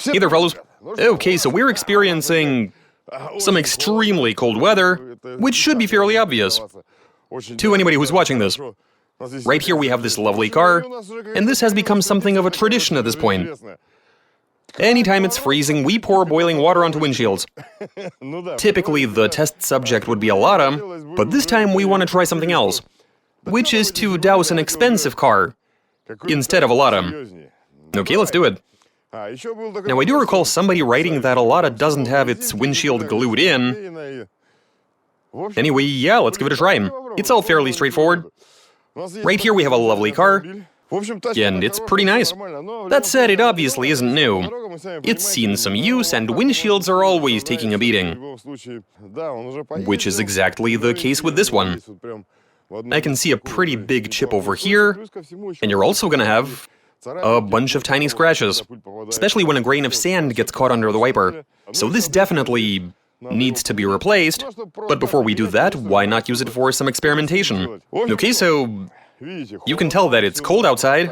Hey there, fellows. Okay, so we're experiencing some extremely cold weather, which should be fairly obvious to anybody who's watching this. Right here we have this lovely car, and this has become something of a tradition at this point. Anytime it's freezing, we pour boiling water onto windshields. Typically, the test subject would be a Lada, but this time we want to try something else, which is to douse an expensive car instead of a Lada. Okay, let's do it. Now, I do recall somebody writing that a Lada doesn't have its windshield glued in. Anyway, yeah, let's give it a try. It's all fairly straightforward. Right here we have a lovely car, and it's pretty nice. That said, it obviously isn't new. It's seen some use, and windshields are always taking a beating. Which is exactly the case with this one. I can see a pretty big chip over here, and you're also gonna have a bunch of tiny scratches, especially when a grain of sand gets caught under the wiper. So this definitely needs to be replaced, but before we do that, why not use it for some experimentation? Okay, so you can tell that it's cold outside.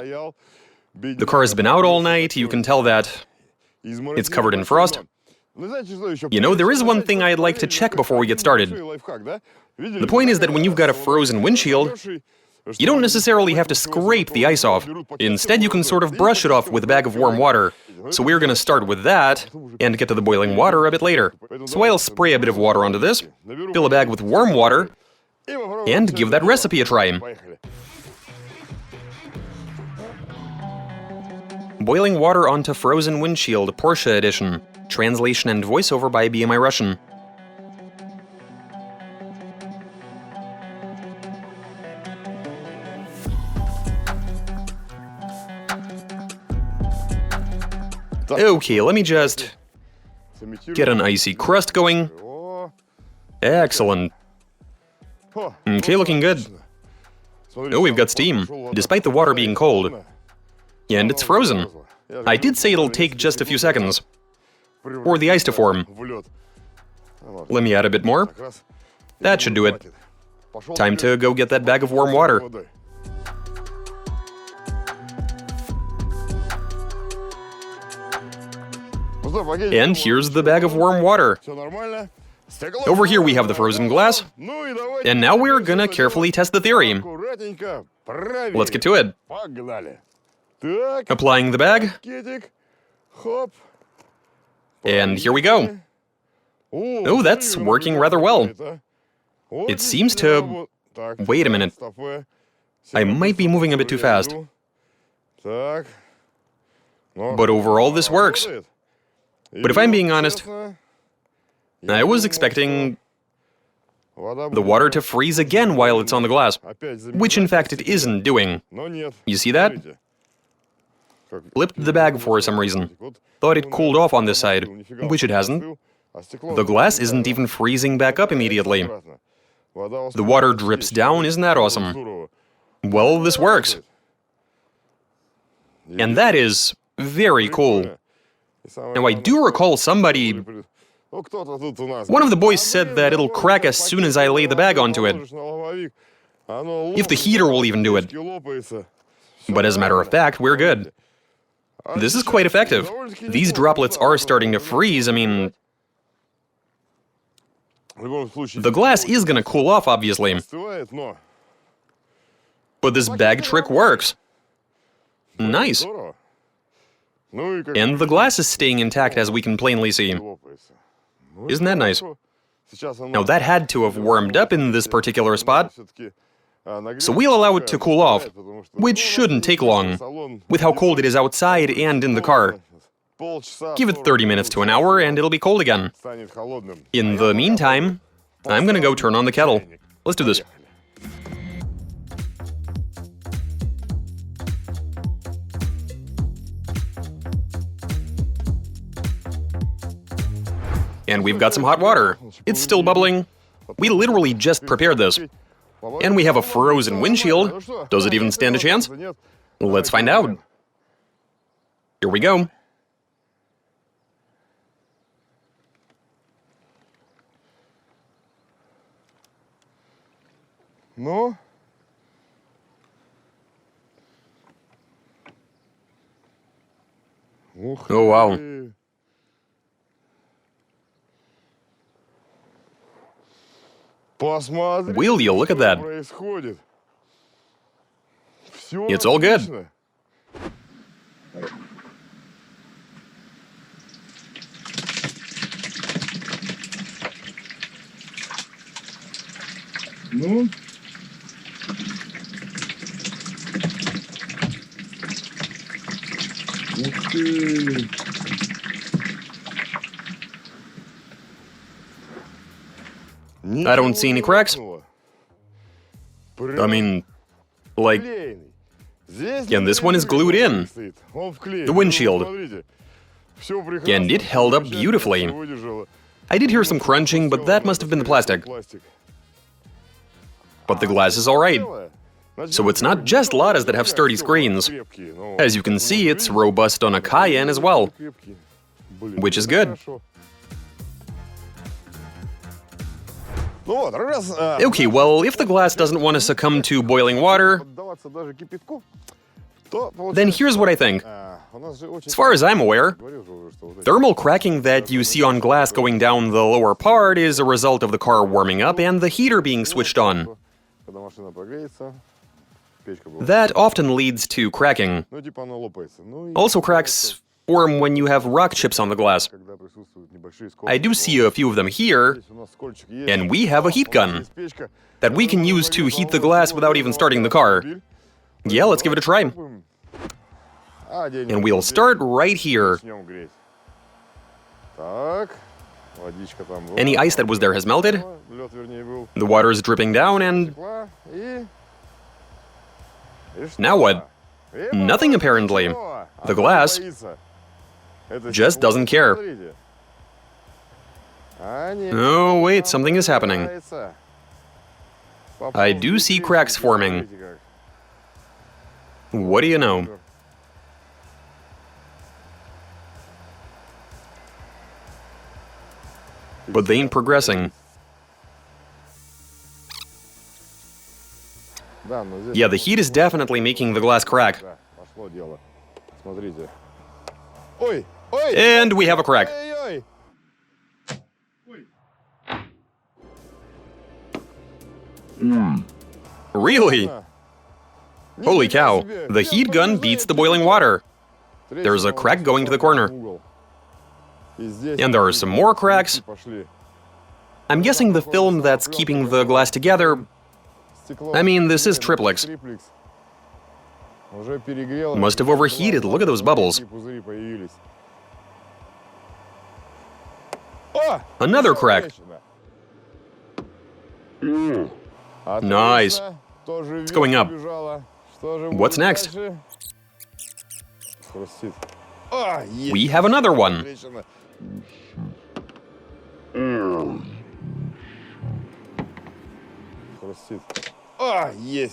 The car has been out all night, you can tell that it's covered in frost. You know, there is one thing I'd like to check before we get started. The point is that when you've got a frozen windshield, you don't necessarily have to scrape the ice off. Instead, you can sort of brush it off with a bag of warm water. So we're gonna start with that, and get to the boiling water a bit later. So I'll spray a bit of water onto this, fill a bag with warm water, and give that recipe a try. Boiling water onto frozen windshield, Porsche edition. Translation and voiceover by BMI Russian. Okay, let me just get an icy crust going. Excellent. Okay, looking good. Oh, we've got steam, despite the water being cold. And it's frozen. I did say it'll take just a few seconds for the ice to form. Let me add a bit more. That should do it. Time to go get that bag of warm water. And here's the bag of warm water. Over here we have the frozen glass, and now we're gonna carefully test the theory. Let's get to it. Applying the bag. And here we go. Oh, that's working rather well. It seems to... Wait a minute. I might be moving a bit too fast. But overall, this works. But if I'm being honest, I was expecting the water to freeze again while it's on the glass, which in fact it isn't doing. You see that? Flipped the bag for some reason. Thought it cooled off on this side, which it hasn't. The glass isn't even freezing back up immediately. The water drips down, isn't that awesome? Well, this works. And that is very cool. Now, I do recall somebody... One of the boys said that it'll crack as soon as I lay the bag onto it. If the heater will even do it. But as a matter of fact, we're good. This is quite effective. These droplets are starting to freeze, I mean... The glass is gonna cool off, obviously. But this bag trick works. Nice. And the glass is staying intact, as we can plainly see. Isn't that nice? Now that had to have warmed up in this particular spot, so we'll allow it to cool off, which shouldn't take long, with how cold it is outside and in the car. Give it 30 minutes to an hour and it'll be cold again. In the meantime, I'm gonna go turn on the kettle. Let's do this. And we've got some hot water. It's still bubbling. We literally just prepared this. And we have a frozen windshield. Does it even stand a chance? Let's find out. Here we go. Ну? Oh, wow. Will you look at that? It's all good. I don't see any cracks. I mean, like, and this one is glued in, the windshield, and it held up beautifully. I did hear some crunching, but that must have been the plastic. But the glass is alright. So it's not just Ladas that have sturdy screens. As you can see, it's robust on a Cayenne as well, which is good. Okay, well, if the glass doesn't want to succumb to boiling water, then here's what I think. As far as I'm aware, thermal cracking that you see on glass going down the lower part is a result of the car warming up and the heater being switched on. That often leads to cracking. Also, cracks form when you have rock chips on the glass. I do see a few of them here, and we have a heat gun that we can use to heat the glass without even starting the car. Yeah, let's give it a try. And we'll start right here. Any ice that was there has melted. The water is dripping down, and now what? Nothing apparently. The glass just doesn't care. Oh, wait, something is happening. I do see cracks forming. What do you know? But they ain't progressing. Yeah, the heat is definitely making the glass crack. And we have a crack. Really? Holy cow, the heat gun beats the boiling water. There's a crack going to the corner. And there are some more cracks. I'm guessing the film that's keeping the glass together... I mean, this is triplex. Must have overheated, look at those bubbles. Another crack. Nice. It's going up. What's next? We have another one.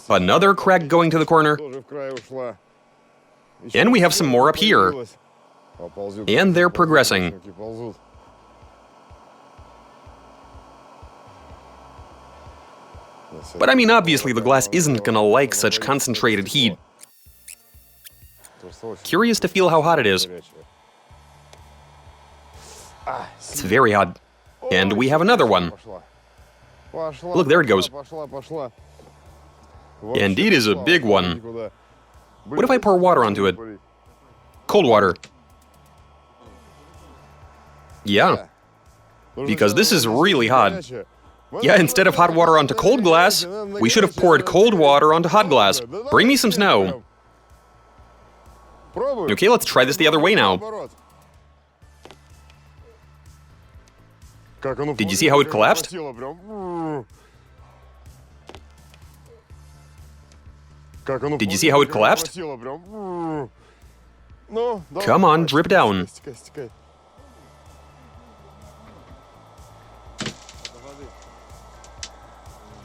Another crack going to the corner. And we have some more up here. And they're progressing. But I mean, obviously the glass isn't gonna like such concentrated heat. Curious to feel how hot it is. It's very hot. And we have another one. Look, there it goes. And it is a big one. What if I pour water onto it? Cold water. Yeah. Because this is really hot. Yeah, instead of hot water onto cold glass, we should have poured cold water onto hot glass. Bring me some snow. Okay, let's try this the other way now. Did you see how it collapsed? Did you see how it collapsed? Come on, drip down.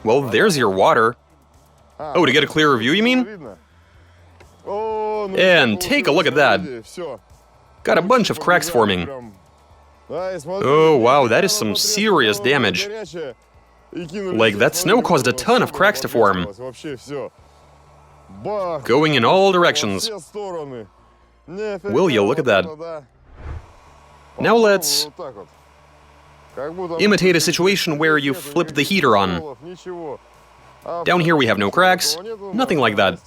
Well, there's your water. Oh, to get a clearer view, you mean? And take a look at that. Got a bunch of cracks forming. Oh, wow, that is some serious damage. Like, that snow caused a ton of cracks to form. Going in all directions. Will you look at that? Now let's... Imitate a situation where you flip the heater on. Down here we have no cracks, nothing like that.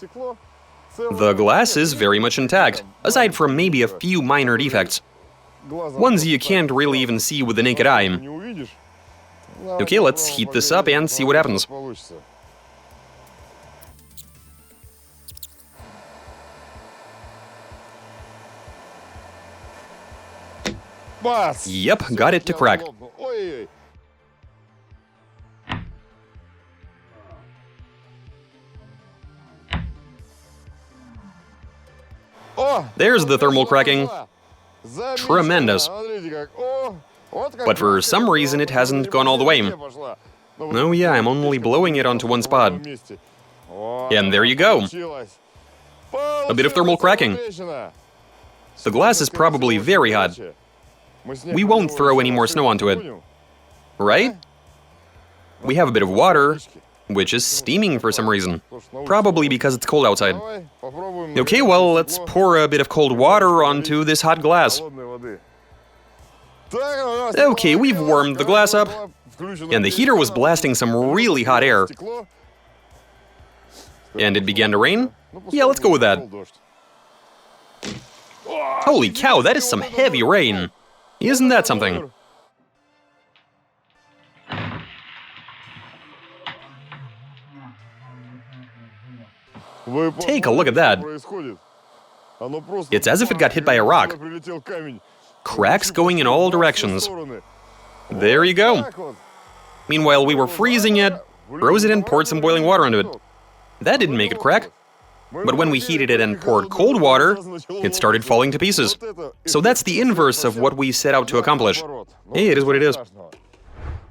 The glass is very much intact, aside from maybe a few minor defects. Ones you can't really even see with the naked eye. Okay, let's heat this up and see what happens. Yep, got it to crack. There's the thermal cracking. Tremendous. But for some reason it hasn't gone all the way. Oh yeah, I'm only blowing it onto one spot. And there you go. A bit of thermal cracking. The glass is probably very hot. We won't throw any more snow onto it. Right? We have a bit of water, which is steaming for some reason. Probably because it's cold outside. Okay, well, let's pour a bit of cold water onto this hot glass. Okay, we've warmed the glass up, and the heater was blasting some really hot air. And it began to rain? Yeah, let's go with that. Holy cow, that is some heavy rain. Isn't that something? Take a look at that. It's as if it got hit by a rock. Cracks going in all directions. There you go. Meanwhile, we were freezing it, froze it and poured some boiling water onto it. That didn't make it crack. But when we heated it and poured cold water, it started falling to pieces. So that's the inverse of what we set out to accomplish. Hey, it is what it is.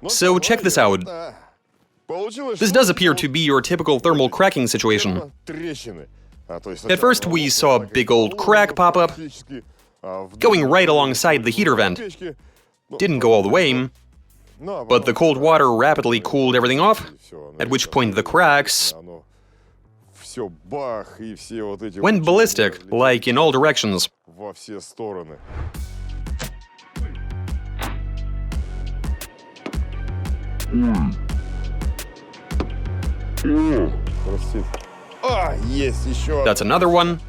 So check this out. This does appear to be your typical thermal cracking situation. At first we saw a big old crack pop up, going right alongside the heater vent. Didn't go all the way, but the cold water rapidly cooled everything off, at which point the cracks went ballistic, like in all directions. That's another one.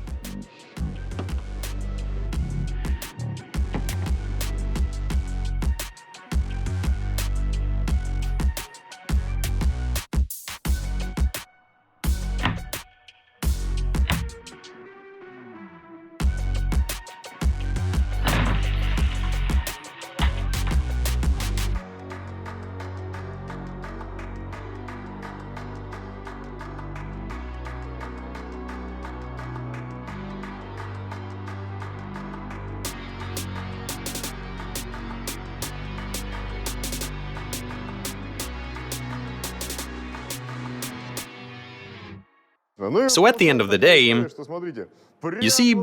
So at the end of the day, you see,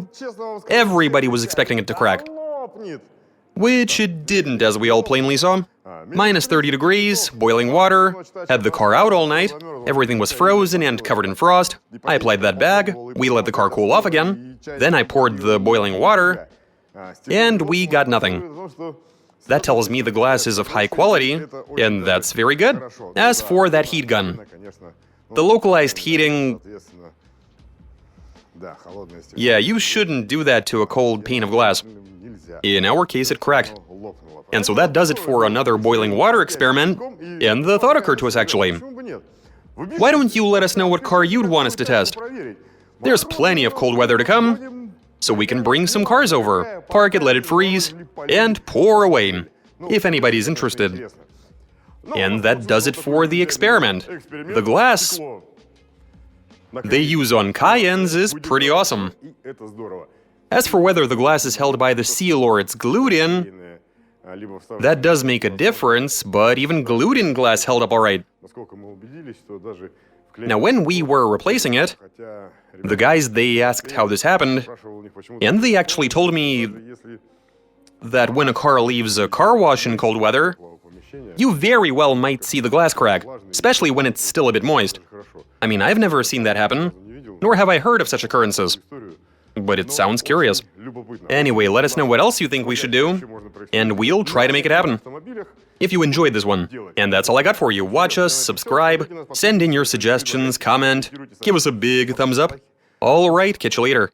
everybody was expecting it to crack. Which it didn't, as we all plainly saw. Minus 30 degrees, boiling water, had the car out all night, everything was frozen and covered in frost. I applied that bag, we let the car cool off again, then I poured the boiling water, and we got nothing. That tells me the glass is of high quality, and that's very good. As for that heat gun, the localized heating... Yeah, you shouldn't do that to a cold pane of glass. In our case, it cracked. And so that does it for another boiling water experiment, and the thought occurred to us actually. Why don't you let us know what car you'd want us to test? There's plenty of cold weather to come, so we can bring some cars over, park it, let it freeze, and pour away, if anybody's interested. And that does it for the experiment. The glass they use on Cayennes is pretty awesome. As for whether the glass is held by the seal or it's glued in, that does make a difference, but even glued in glass held up alright. Now when we were replacing it, the guys, they asked how this happened, and they actually told me that when a car leaves a car wash in cold weather, you very well might see the glass crack, especially when it's still a bit moist. I mean, I've never seen that happen, nor have I heard of such occurrences. But it sounds curious. Anyway, let us know what else you think we should do, and we'll try to make it happen. If you enjoyed this one. And that's all I got for you. Watch us, subscribe, send in your suggestions, comment, give us a big thumbs up. All right, catch you later.